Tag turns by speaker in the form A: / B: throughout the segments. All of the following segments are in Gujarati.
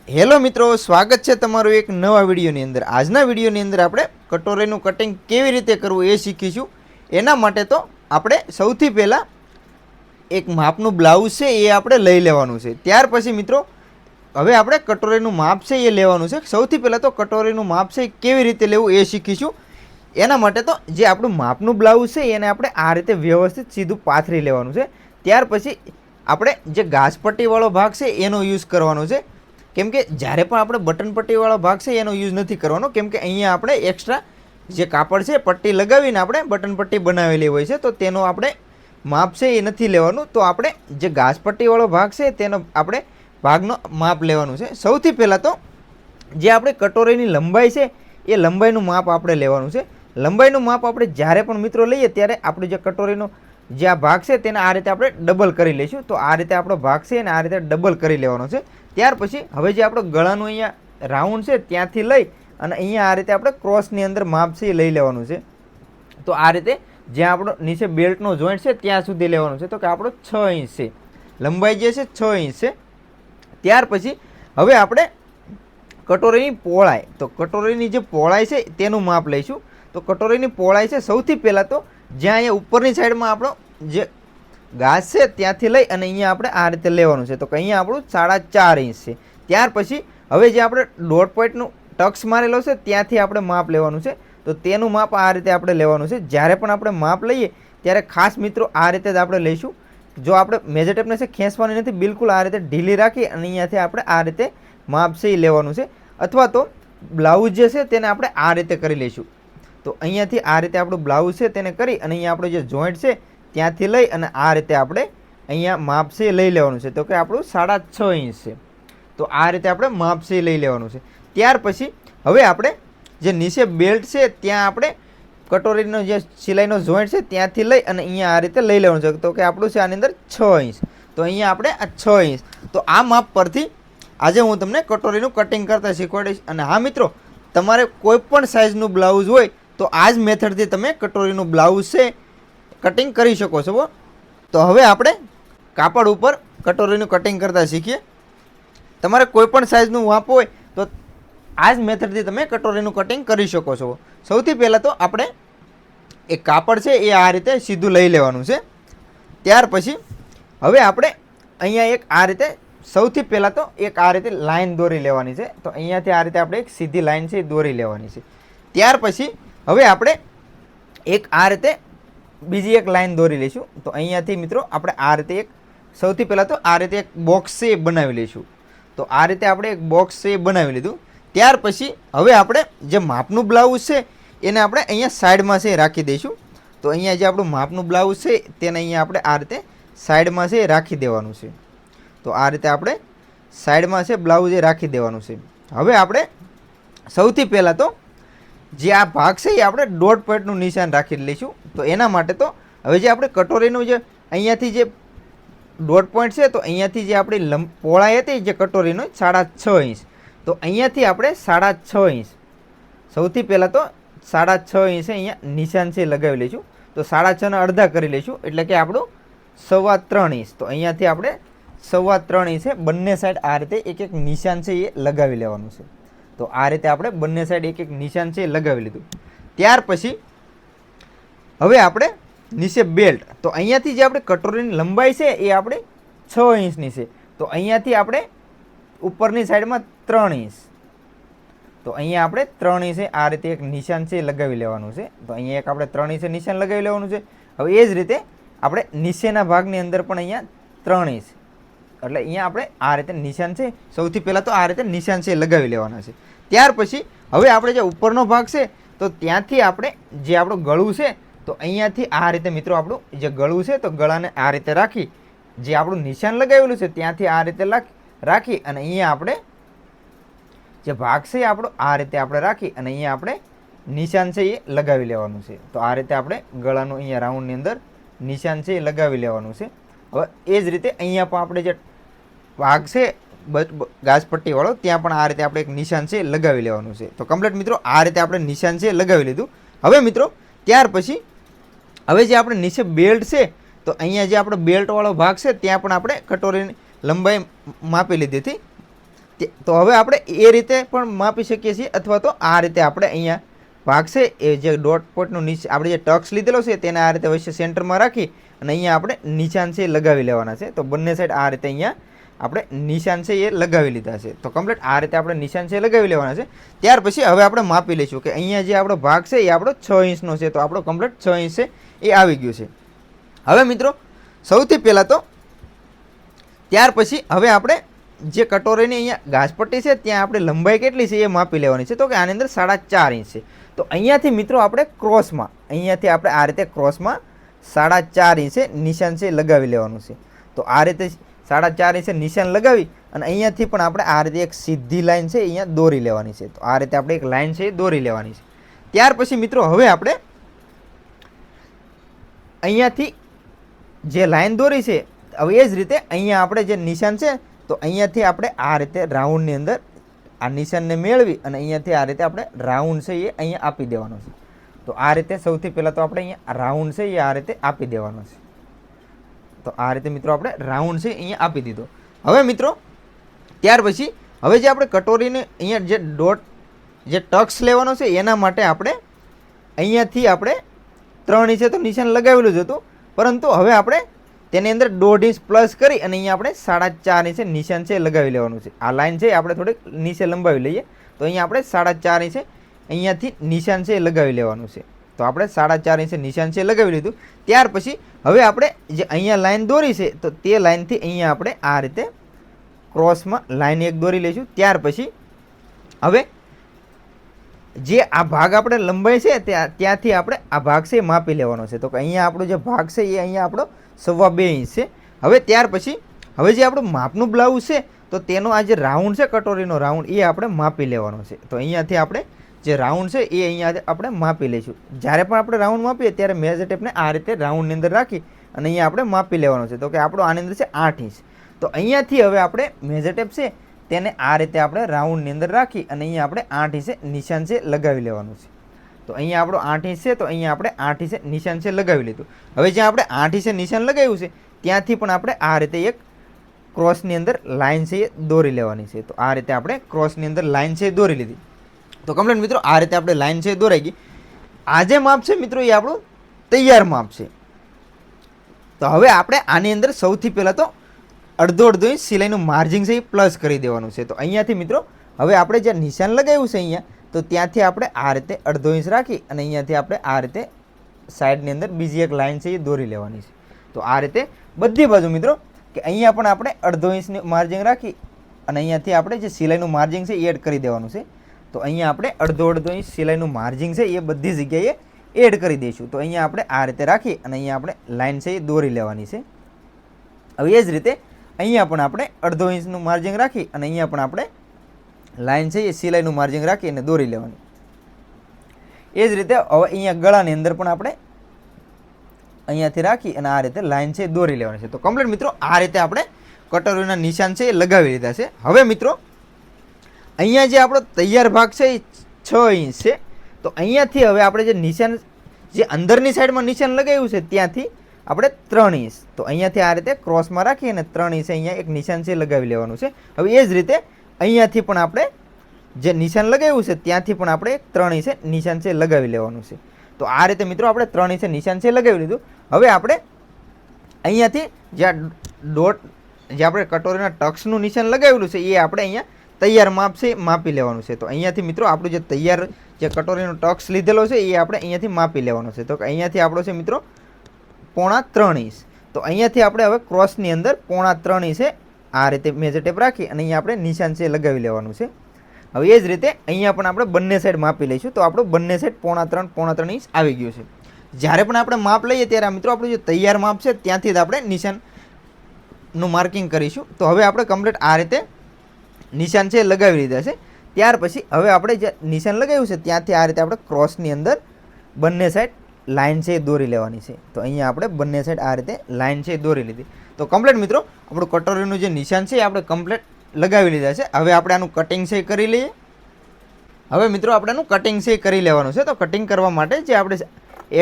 A: હેલો મિત્રો, સ્વાગત છે તમારું એક નવા વિડીયોની અંદર। આજના વિડીયોની અંદર આપણે કટોરીનું કટિંગ કેવી રીતે કરવું એ શીખીશું। એના માટે તો આપણે સૌથી પહેલાં એક માપનું બ્લાઉઝ છે એ આપણે લઈ લેવાનું છે। ત્યાર પછી મિત્રો હવે આપણે કટોરીનું માપ છે એ લેવાનું છે। સૌથી પહેલાં તો કટોરીનું માપ છે કેવી રીતે લેવું એ શીખીશું। એના માટે તો જે આપણું માપનું બ્લાઉઝ છે એને આપણે આ રીતે વ્યવસ્થિત સીધું પાથરી લેવાનું છે। ત્યાર પછી આપણે જે ઘાસપટ્ટીવાળો ભાગ છે એનો યુઝ કરવાનો છે, કેમ કે જ્યારે પણ આપણે બટન પટ્ટીવાળો ભાગ છે એનો યુઝ નથી કરવાનો, કેમ કે અહીંયા આપણે એક્સ્ટ્રા જે કાપડ છે પટ્ટી લગાવીને આપણે બટન પટ્ટી બનાવેલી હોય છે, તો તેનો આપણે માપ છે એ નથી લેવાનું। તો આપણે જે ઘાસપટ્ટીવાળો ભાગ છે તેનો આપણે ભાગનો માપ લેવાનું છે। સૌથી પહેલાં તો જે આપણે કટોરીની લંબાઈ છે એ લંબાઈનું માપ આપણે લેવાનું છે। લંબાઈનું માપ આપણે જ્યારે પણ મિત્રો લઈએ ત્યારે આપણું જે કટોરીનો જે આ ભાગ છે તેને આ રીતે આપણે ડબલ કરી લઈશું। તો આ રીતે આપણો ભાગ છે એને આ રીતે ડબલ કરી લેવાનો છે। ત્યાર પછી હવે જે આપણો ગળાનું અહીંયા રાઉન્ડ છે ત્યાંથી લઈ અને અહીંયા આ રીતે આપણે ક્રોસની અંદર માપ છે એ લઈ લેવાનું છે। તો આ રીતે જ્યાં આપણો નીચે બેલ્ટનો જોઈન્ટ છે ત્યાં સુધી લેવાનું છે, તો કે આપણો 6 ઇંચ છે, લંબાઈ જે છે 6 ઇંચ છે। ત્યાર પછી હવે આપણે કટોરીની પહોળાઈ, તો કટોરીની જે પહોળાઈ છે તેનું માપ લઈશું। તો કટોરીની પહોળાઈ છે સૌથી પહેલાં તો જ્યાં અહીંયા ઉપરની સાઈડમાં આપણો જે ઘાસ છે ત્યાંથી લઈ અને અહીંયા આપણે આ રીતે લેવાનું છે, તો કે અહીંયા આપણું 4.5 ઇંચ છે। ત્યાર પછી હવે જે આપણે ડોટ પોઈન્ટનું ટક્સ મારેલો છે ત્યાંથી આપણે માપ લેવાનું છે, તો તેનું માપ આ રીતે આપણે લેવાનું છે। જ્યારે પણ આપણે માપ લઈએ ત્યારે ખાસ મિત્રો આ રીતે જ આપણે લઈશું। જો આપણે મેજર ટેપને છે ખેંચવાની નથી, બિલકુલ આ રીતે ઢીલી રાખી અને અહીંયાથી આપણે આ રીતે માપ છે એ લેવાનું છે, અથવા તો બ્લાઉઝ જે છે તેને આપણે આ રીતે કરી લઈશું। તો અહીંયાથી આ રીતે આપણું બ્લાઉઝ છે તેને કરી અને અહીંયા આપણો જે જોઈન્ટ છે ત્યાંથી લઈ અને આ રીતે આપણે અહીંયા માપ છે લઈ લેવાનું છે, તો કે આપણું 6.5 ઇંચ છે। તો આ રીતે આપણે માપ છે લઈ લેવાનું છે। ત્યાર પછી હવે આપણે જે નીચે બેલ્ટ છે ત્યાં આપણે કટોરીનો જે સિલાઈનો જોઈન્ટ છે ત્યાંથી લઈ અને અહીંયા આ રીતે લઈ લેવાનું છે, તો કે આપણું છે આની અંદર 6 ઇંચ। તો અહીંયા આપણે આ 6 ઇંચ, તો આ માપ પરથી આજે હું તમને કટોરીનું કટિંગ કરતા શીખવાડીશ। અને હા મિત્રો, તમારે કોઈ પણ સાઇઝનું બ્લાઉઝ હોય તો આ જ મેથડથી તમે કટોરીનું બ્લાઉઝ છે કટિંગ કરી શકો છો। તો હવે આપણે કાપડ ઉપર કટોરીનું કટિંગ કરતા શીખીએ। તમારે કોઈ પણ સાઇઝનું માપ હોય તો આ જ મેથડથી તમે કટોરીનું કટિંગ કરી શકો છો। સૌથી પહેલાં તો આપણે એક કાપડ છે એ આ રીતે સીધું લઈ લેવાનું છે। ત્યાર પછી હવે આપણે અહીંયા એક આ રીતે સૌથી પહેલાં તો એક આ રીતે લાઈન દોરી લેવાની છે। તો અહીંયાથી આ રીતે આપણે એક સીધી લાઈન છે એ દોરી લેવાની છે। ત્યાર પછી હવે આપણે એક આ રીતે બીજી એક લાઈન દોરી લઈશું। તો અહીંયાથી મિત્રો આપણે આ રીતે એક સૌથી પહેલાં તો આ રીતે એક બોક્સ છે એ બનાવી લઈશું। તો આ રીતે આપણે એક બોક્સ છે એ બનાવી લીધું। ત્યાર પછી હવે આપણે જે માપનું બ્લાઉઝ છે એને આપણે અહીંયા સાઈડમાં છે રાખી દઈશું। તો અહીંયા જે આપણું માપનું બ્લાઉઝ છે તેને અહીંયા આપણે આ રીતે સાઈડમાં છે રાખી દેવાનું છે। તો આ રીતે આપણે સાઈડમાં છે બ્લાઉઝ એ રાખી દેવાનું છે। હવે આપણે સૌથી પહેલાં તો જે આ ભાગ છે એ આપણે ડોટ પોઈન્ટનું નિશાન રાખી લઈશું। તો એના માટે તો હવે જે આપણે કટોરીનું જે અહીંયાથી જે ડોટ પોઈન્ટ છે તો અહીંયાથી જે આપણી પહોળાઈ હતી જે કટોરીનો 6.5 ઇંચ, તો અહીંયાથી આપણે 6.5 ઇંચ સૌથી પહેલાં તો 6.5 ઇંચ અહીંયા નિશાન છે લગાવી લઈશું। તો 6.5 અડધા કરી લઈશું એટલે કે આપણું 3.25 ઇંચ। તો અહીંયાથી આપણે 3.25 ઇંચે બંને સાઈડ આ રીતે એક એક નિશાન છે એ લગાવી લેવાનું છે। તો આ રીતે આપણે બંને સાઈડ એક એક નિશાન છે લગાવી લીધું। ત્યાર પછી હવે આપણે નીચે બેલ્ટ, તો અહીંયાથી જે આપણે કટોરીની લંબાઈ છે એ આપણે 6 ઇંચની છે। તો અહીંયાથી આપણે ઉપરની સાઈડમાં 3 ઇંચ, તો અહીંયા આપણે 3 ઇંચે આ રીતે એક નિશાન છે લગાવી લેવાનું છે। તો અહીંયા એક આપણે 3 ઇંચે નિશાન લગાવી લેવાનું છે। હવે એ જ રીતે આપણે નીચેના ભાગની અંદર પણ અહીંયા 3 ઇંચ, એટલે અહીંયા આપણે આ રીતે નિશાન છે સૌથી પહેલાં તો આ રીતે નિશાન છે લગાવી લેવાના છે। ત્યાર પછી હવે આપણે જે ઉપરનો ભાગ છે તો ત્યાંથી આપણે જે આપણું ગળું છે તો અહીંયાથી આ રીતે મિત્રો આપણું જે ગળું છે તો ગળાને આ રીતે રાખી જે આપણું નિશાન લગાવેલું છે ત્યાંથી આ રીતે રાખી અને અહીંયા આપણે જે ભાગ છે આપણો આ રીતે આપણે રાખી અને અહીંયા આપણે નિશાન છે એ લગાવી લેવાનું છે। તો આ રીતે આપણે ગળાનું અહીંયા રાઉન્ડની અંદર નિશાન છે એ લગાવી લેવાનું છે। હવે એ જ રીતે અહીંયા પણ આપણે જે ભાગ છે ઘાસપટ્ટીવાળો ત્યાં પણ આ રીતે આપણે એક નિશાન છે લગાવી લેવાનું છે। તો કમ્પ્લીટ મિત્રો આ રીતે આપણે નિશાન છે લગાવી લીધું। હવે મિત્રો ત્યાર પછી હવે જે આપણે નીચે બેલ્ટ છે તો અહીંયા જે આપણો બેલ્ટવાળો ભાગ છે ત્યાં પણ આપણે કટોરીની લંબાઈ માપી લીધી હતી। તો હવે આપણે એ રીતે પણ માપી શકીએ છીએ, અથવા તો આ રીતે આપણે અહીંયા ભાગ છે એ જે ડોટ પોટનું નીચે આપણે જે ટક્સ લીધેલો છે તેને આ રીતે વચ્ચે સેન્ટરમાં રાખી અને અહીંયા આપણે નિશાન છે એ લગાવી લેવાના છે. તો બંને સાઈડ આ રીતે અહીંયા આપણે નિશાન છે એ લગાવી લીધા છે. તો કમ્પ્લીટ આ રીતે આપણે નિશાન છે લગાવી લેવાના છે. ત્યાર પછી હવે આપણે માપી લઈશું કે અહીંયા જે આપણો ભાગ છે એ આપણો 6 ઇંચનો છે. તો આપણો કમ્પ્લીટ 6 ઇંચ છે એ આવી ગયું છે. હવે મિત્રો સૌથી પહેલાં તો ત્યાર પછી હવે આપણે જે કટોરીની અહીંયા ગાજપટ્ટી છે ત્યાં આપણે લંબાઈ કેટલી છે એ માપી લેવાની છે. તો કે આની અંદર 4.5 ઇંચ છે. તો અહીંયાથી મિત્રો આપણે ક્રોસમાં અહીંયાથી આપણે આ રીતે ક્રોસમાં 4.5 ઇંચે નિશાન છે લગાવી લેવાનું છે. તો આ રીતે 4.5 ઇંચે નિશાન લગાવી અને અહીંયાથી પણ આપણે આ રીતે એક સીધી લાઈન છે અહીંયા દોરી લેવાની છે. તો આ રીતે આપણે એક લાઈન છે એ દોરી લેવાની છે. ત્યાર પછી મિત્રો હવે આપણે અહીંયાથી જે લાઈન દોરી છે હવે એ જ રીતે અહીંયા આપણે જે નિશાન છે તો અહીંયાથી આપણે આ રીતે રાઉન્ડની અંદર આ નિશાનને મેળવી અને અહીંયાથી આ રીતે આપણે રાઉન્ડ છે એ અહીંયા આપી દેવાનો છે. તો આ રીતે સૌથી પહેલાં તો આપણે અહીંયા રાઉન્ડ છે એ આ રીતે આપી દેવાનો છે. તો આ રીતે મિત્રો આપણે રાઉન્ડ છે અહીંયા આપી દીધો. હવે મિત્રો ત્યાર પછી હવે જે આપણે કટોરીને અહીંયા જે ડોટ જે ટક્સ લેવાનો છે એના માટે આપણે અહીંયાથી આપણે 3 ઇંચે તો નિશાન લગાવેલું જ હતું, પરંતુ હવે આપણે તેની અંદર 1.5 ઇંચ પ્લસ કરી અને અહીંયા આપણે 4.5 ઇંચે નિશાન છે લગાવી લેવાનું છે. આ લાઈન છે આપણે થોડીક નીચે લંબાવી લઈએ. તો અહીંયા આપણે 4.5 ઇંચે અહીંયાથી નિશાન છે લગાવી લેવાનું છે. તો આપણે 4.5 ઇંચે નિશાન છે લગાવી લીધું. ત્યાર પછી હવે આપણે જે અહીંયા લાઈન દોરી છે તો તે લાઈનથી અહીંયા આપણે આ રીતે ક્રોસમાં લાઈન એક દોરી લઈશું. ત્યાર પછી હવે જે આ ભાગ આપણે લંબાઈ છે ત્યાંથી આપણે આ ભાગ છે માપી લેવાનો છે. તો કે અહીંયા આપણો જે ભાગ છે એ અહીંયા આપણો 2.25 ઇંચ છે. હવે ત્યાર પછી હવે જે આપણું માપનું બ્લાઉઝ છે તો તેનો આ જે રાઉન્ડ છે કટોરીનો રાઉન્ડ એ આપણે માપી લેવાનો છે. તો અહીંયાથી આપણે જે રાઉન્ડ છે એ અહીંયા આપણે માપી લઈશું. જ્યારે પણ આપણે રાઉન્ડ માપીએ ત્યારે મેજર ટેપને આ રીતે રાઉન્ડની અંદર રાખી અને અહીંયા આપણે માપી લેવાનો છે. તો કે આપણો આની અંદર છે 8 ઇંચ. તો અહીંયાથી હવે આપણે મેજર ટેપ છે તેને આ રીતે આપણે રાઉન્ડની અંદર રાખી અને અહીંયા આપણે 8 ઇંચે નિશાન છે લગાવી લેવાનું છે. તો અહીંયા આપણો 8 ઇંચ છે તો અહીંયા આપણે 8 ઇંચે નિશાન છે લગાવી લીધું. હવે જ્યાં આપણે 8 ઇંચે નિશાન લગાવ્યું છે ત્યાંથી પણ આપણે આ રીતે એક ક્રોસની અંદર લાઇન છે એ દોરી લેવાની છે. તો આ રીતે આપણે ક્રોસની અંદર લાઇન છે એ દોરી લીધી. તો કમ્પ્લીટ મિત્રો આ રીતે આપણે લાઇન છે એ દોરાઈ ગઈ. આ જે માપ છે મિત્રો એ આપણું તૈયાર માપ છે. તો હવે આપણે આની અંદર સૌથી પહેલાં તો અડધો ઇંચ સિલાઈનું માર્જિન છે એ પ્લસ કરી દેવાનું છે. તો અહીંયાથી મિત્રો હવે આપણે જે નિશાન લગાવ્યું છે અહીંયા તો ત્યાંથી આપણે આ રીતે અડધો ઇંચ રાખી અને અહીંયાથી આપણે આ રીતે સાઈડની અંદર બીજી એક લાઇન છે એ દોરી લેવાની છે. તો આ રીતે બધી બાજુ મિત્રો કે અહીંયા પણ આપણે અડધો ઇંચની માર્જિન રાખી અને અહીંયાથી આપણે જે સિલાઈનું માર્જિન છે એ એડ કરી દેવાનું છે. તો અહીંયા આપણે અડધો ઇંચ સિલાઈનું માર્જિન છે એ બધી જગ્યાએ એડ કરી દઈશું. તો અહીંયા આપણે આ રીતે રાખી અને અહીંયા આપણે લાઇન છે એ દોરી લેવાની છે. હવે એ જ રીતે અહીંયા પણ આપણે અડધો ઇંચનું માર્જિન રાખી અને અહીંયા પણ આપણે લાઇન છે એ સિલાઈનું માર્જિન રાખી અને દોરી લેવાની. એ જ રીતે હવે અહીંયા ગળાની અંદર પણ આપણે અહીંયાથી રાખી અને આ રીતે લાઇન છે દોરી લેવાની છે. તો કમ્પ્લીટ મિત્રો આ રીતે આપણે કટોરીના નિશાન છે એ લગાવી લીધા છે. હવે મિત્રો અહીંયા જે આપણો તૈયાર ભાગ છે એ 6 ઇંચ છે. તો અહીંયાથી હવે આપણે જે નિશાન જે અંદરની સાઈડમાં નિશાન લગાવ્યું છે ત્યાંથી આપણે 3 ઇંચ તો અહીંયાથી આ રીતે ક્રોસમાં રાખી અને 3 ઇંચ અહીંયા એક નિશાન છે લગાવી લેવાનું છે. હવે એ જ રીતે અહીંયાથી પણ આપણે જે નિશાન લગાવ્યું છે ત્યાંથી પણ આપણે 3 ઇંચે નિશાન છે લગાવી લેવાનું છે. તો આ રીતે મિત્રો આપણે 3 ઇંચે નિશાન છે લગાવી લીધું. હવે આપણે અહીંયાથી જે ડોટ જે આપણે કટોરીના ટક્સનું નિશાન લગાવેલું છે એ આપણે અહીંયા તૈયાર માપ છે માપી લેવાનું છે. તો અહીંયાથી મિત્રો આપણું જે તૈયાર જે કટોરીનો ટક્સ લીધેલો છે એ આપણે અહીંયાથી માપી લેવાનો છે. તો અહીંયાથી આપણો છે મિત્રો 3.25 ઇંચ. તો અહીંયાથી આપણે હવે ક્રોસની અંદર 3.25 ઇંચે આ રીતે મેજર ટેપ રાખી અને અહીંયા આપણે નિશાન છે લગાવી લેવાનું છે. હવે એ જ રીતે અહીંયા પણ આપણે બંને સાઈડ માપી લઈશું. તો આપણું બંને સાઈડ 3.5 ઇંચ આવી ગયું છે. જ્યારે પણ આપણે માપ લઈએ ત્યારે મિત્રો આપણું જે તૈયાર માપ છે ત્યાંથી જ આપણે નિશાનનું માર્કિંગ કરીશું. તો હવે આપણે કમ્પ્લીટ આ રીતે નિશાન છે લગાવી લીધા છે. ત્યાર પછી હવે આપણે જે નિશાન લગાવ્યું છે ત્યાંથી આ રીતે આપણે ક્રોસની અંદર બંને સાઈડ લાઇન છે દોરી લેવાની છે. તો અહીંયા આપણે બંને સાઈડ આ રીતે લાઇન છે દોરી લીધી. તો કમ્પ્લીટ મિત્રો આપણું કટોરીનું જે નિશાન છે એ આપણે કમ્પ્લીટ લગાવી લીધા છે. હવે આપણે આનું કટિંગ છે કરી લઈએ. હવે મિત્રો આપણે આનું કટિંગ છે કરી લેવાનું છે. તો કટિંગ કરવા માટે જે આપણે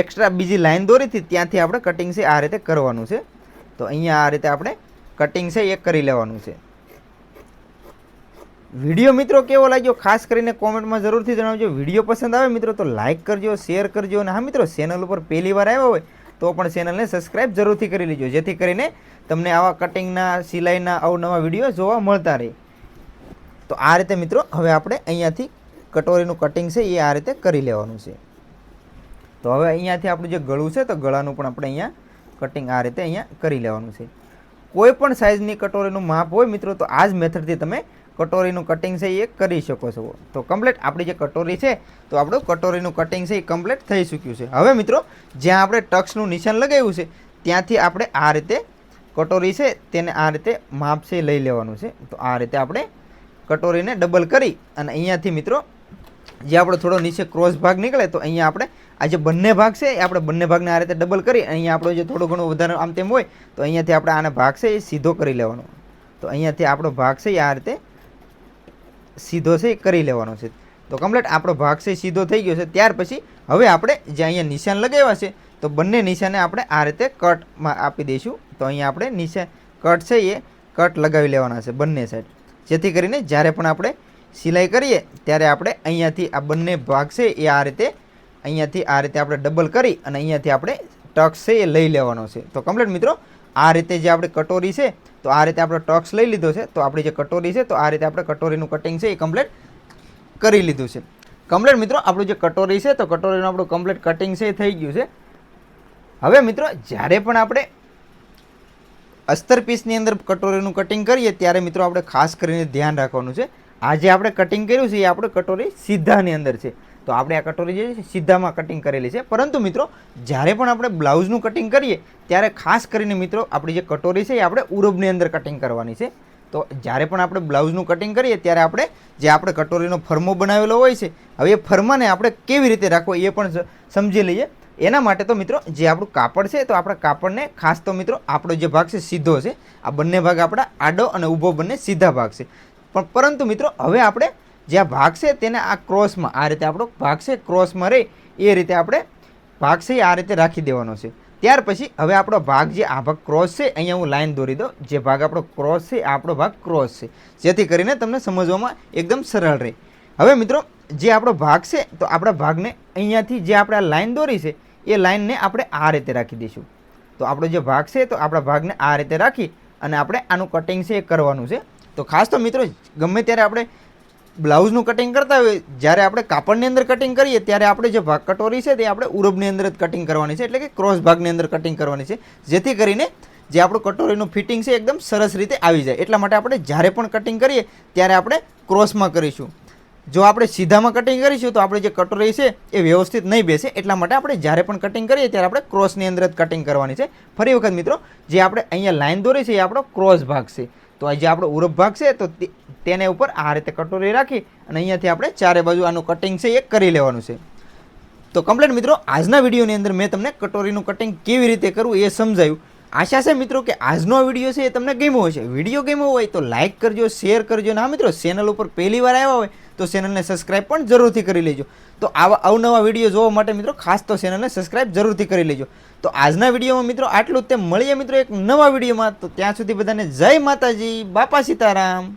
A: એક્સ્ટ્રા બીજી લાઇન દોરી હતી ત્યાંથી આપણે કટિંગ છે આ રીતે કરવાનું છે. તો અહીંયા આ રીતે આપણે કટિંગ છે એ કરી લેવાનું છે. વિડીયો મિત્રો કેવો લાગ્યો ખાસ કરીને કોમેન્ટમાં જરૂરથી જણાવજો. વિડીયો પસંદ આવે મિત્રો તો લાઇક કરજો, શેર કરજો, અને હા મિત્રો ચેનલ ઉપર પહેલી વાર આવ્યા હોય તો પણ ચેનલને સબસ્ક્રાઈબ જરૂરથી કરી લેજો, જેથી કરીને તમને આવા કટિંગના સિલાઈના અવનવા વિડીયો જોવા મળતા રહે. તો આ રીતે મિત્રો હવે આપણે અહીંયાથી કટોરીનું કટિંગ છે એ આ રીતે કરી લેવાનું છે. તો હવે અહીંયાથી આપણું જે ગળું છે તો ગળાનું પણ આપણે અહીંયા કટિંગ આ રીતે અહીંયા કરી લેવાનું છે. કોઈ પણ સાઇઝની કટોરીનું માપ હોય મિત્રો તો આ જ મેથડથી તમે કટોરીનું કટિંગ છે એ કરી શકો છો. તો કમ્પ્લીટ આપણી જે કટોરી છે તો આપણું કટોરીનું કટિંગ છે એ કમ્પ્લીટ થઈ ચૂક્યું છે. હવે મિત્રો જ્યાં આપણે ટક્સનું નિશાન લગાવ્યું છે ત્યાંથી આપણે આ રીતે કટોરી છે તેને આ રીતે માપ છે લઈ લેવાનું છે. તો આ રીતે આપણે કટોરીને ડબલ કરી અને અહીંયાથી મિત્રો જે આપણો થોડો નીચે ક્રોસ ભાગ નીકળે તો અહીંયા આપણે આ જે બંને ભાગ છે એ આપણે બંને ભાગને આ રીતે ડબલ કરી અહીંયા આપણો જે થોડો ઘણો વધારે આમ તેમ હોય તો અહીંયાથી આપણે આને ભાગ છે એ સીધો કરી લેવાનો. તો અહીંયાથી આપણો ભાગ છે એ આ રીતે સીધો છે એ કરી લેવાનો છે. તો કમ્પ્લીટ આપણો ભાગ છે સીધો થઈ ગયો છે. ત્યાર પછી હવે આપણે જે અહીંયા નિશાન લગાવ્યા છે તો બંને નિશાને આપણે આ રીતે કટમાં આપી દઈશું. તો અહીંયા આપણે નિશાન કટ છે એ કટ લગાવી લેવાના છે બંને સાઈડ, જેથી કરીને જ્યારે પણ આપણે સિલાઈ કરીએ ત્યારે આપણે અહીંયાથી આ બંને ભાગ છે એ આ રીતે અહીંયાથી આ રીતે આપણે ડબલ કરી અને અહીંયાથી આપણે ટક્સ છે એ લઈ લેવાનો છે. તો કમ્પ્લીટ મિત્રો આ રીતે જે આપણે કટોરી છે તો આ રીતે આપણે ટક્સ લઈ લીધો છે. તો આપણી જે કટોરી છે તો આ રીતે આપણે કટોરીનું કટિંગ છે એ કમ્પ્લીટ કરી લીધું છે. કમ્પ્લીટ મિત્રો આપણું જે કટોરી છે તો કટોરીનું આપણું કમ્પ્લીટ કટિંગ છે એ થઈ ગયું છે. હવે મિત્રો જ્યારે પણ આપણે અસ્તર પીસની અંદર કટોરીનું કટિંગ કરીએ ત્યારે મિત્રો આપણે ખાસ કરીને ધ્યાન રાખવાનું છે. આ જે આપણે કટિંગ કર્યું છે એ આપણે કટોરી સીધાની અંદર છે. તો આપણે આ કટોરી જે છે સીધામાં કટિંગ કરેલી છે. પરંતુ મિત્રો જ્યારે પણ આપણે બ્લાઉઝનું કટિંગ કરીએ ત્યારે ખાસ કરીને મિત્રો આપણી જે કટોરી છે એ આપણે ઉરબની અંદર કટિંગ કરવાની છે. તો જ્યારે પણ આપણે બ્લાઉઝનું કટિંગ કરીએ ત્યારે આપણે જે આપણે કટોરીનો ફરમો બનાવેલો હોય છે હવે એ ફરમાને આપણે કેવી રીતે રાખવો એ પણ સમજી લઈએ. એના માટે તો મિત્રો જે આપણું કાપડ છે તો આપણા કાપડને ખાસ તો મિત્રો આપણો જે ભાગ છે સીધો છે, આ બંને ભાગ આપણા આડો અને ઊભો બંને સીધા ભાગ છે. પરંતુ મિત્રો હવે આપણે જે આ ભાગ છે તેને આ ક્રોસમાં આ રીતે આપણો ભાગ છે ક્રોસમાં રહે એ રીતે આપણે ભાગ છે આ રીતે રાખી દેવાનો છે. ત્યાર પછી હવે આપણો ભાગ જે આ ભાગ ક્રોસ છે અહીંયા હું લાઈન દોરી દઉં. જે ભાગ આપણો ક્રોસ છે આપણો ભાગ ક્રોસ છે, જેથી કરીને તમને સમજવામાં એકદમ સરળ રહે. હવે મિત્રો જે આપણો ભાગ છે તો આપણા ભાગને અહીંયાથી જે આપણે આ લાઈન દોરી છે એ લાઈનને આપણે આ રીતે રાખી દઈશું. તો આપણો જે ભાગ છે તો આપણા ભાગને આ રીતે રાખી અને આપણે આનું કટિંગ છે એ કરવાનું છે. તો ખાસ તો મિત્રો ગમે ત્યારે આપણે બ્લાઉઝનું કટિંગ કરતા હોય જ્યારે આપણે કાપડની અંદર કટિંગ કરીએ ત્યારે આપણે જે ભાગ કટોરી છે તે આપણે ઉરબની અંદર જ કટિંગ કરવાની છે, એટલે કે ક્રોસ ભાગની અંદર કટિંગ કરવાની છે, જેથી કરીને જે આપણું કટોરીનું ફિટિંગ છે એકદમ સરસ રીતે આવી જાય. એટલા માટે આપણે જ્યારે પણ કટિંગ કરીએ ત્યારે આપણે ક્રોસમાં કરીશું. જો આપણે સીધામાં કટિંગ કરીશું તો આપણે જે કટોરી છે એ વ્યવસ્થિત નહીં બેસે. એટલા માટે આપણે જ્યારે પણ કટિંગ કરીએ ત્યારે આપણે ક્રોસની અંદર જ કટિંગ કરવાની છે. ફરી વખત મિત્રો જે આપણે અહીંયા લાઈન દોરી છે એ આપણો ક્રોસ ભાગ છે. તો આ જે આપણો ઉરબ ભાગ છે તો તેને ઉપર આ રીતે કટોરી રાખી અને અહીંયાથી આપણે ચારે બાજુ આનું કટિંગ છે એ કરી લેવાનું છે. તો કમ્પ્લીટ મિત્રો આજના વિડીયોની અંદર મેં તમને કટોરીનું કટિંગ કેવી રીતે કરવું એ સમજાયું. આશા છે મિત્રો કે આજનો વિડીયો છે એ તમને ગમ્યો હશે. વિડીયો ગમ્યો હોય તો લાઇક કરજો, શેર કરજો, અને હા મિત્રો ચેનલ ઉપર પહેલી વાર આવ્યા હોય તો ચેનલને સબસ્ક્રાઈબ પણ જરૂરથી કરી લેજો. તો આવા અવનવા વિડીયો જોવા માટે મિત્રો ખાસ તો ચેનલને સબસ્ક્રાઈબ જરૂરથી કરી લેજો. તો આજના વિડીયોમાં મિત્રો આટલું જ. તે મળીએ મિત્રો એક નવા વિડીયોમાં. તો ત્યાં સુધી બધાને જય માતાજી, બાપા સીતારામ.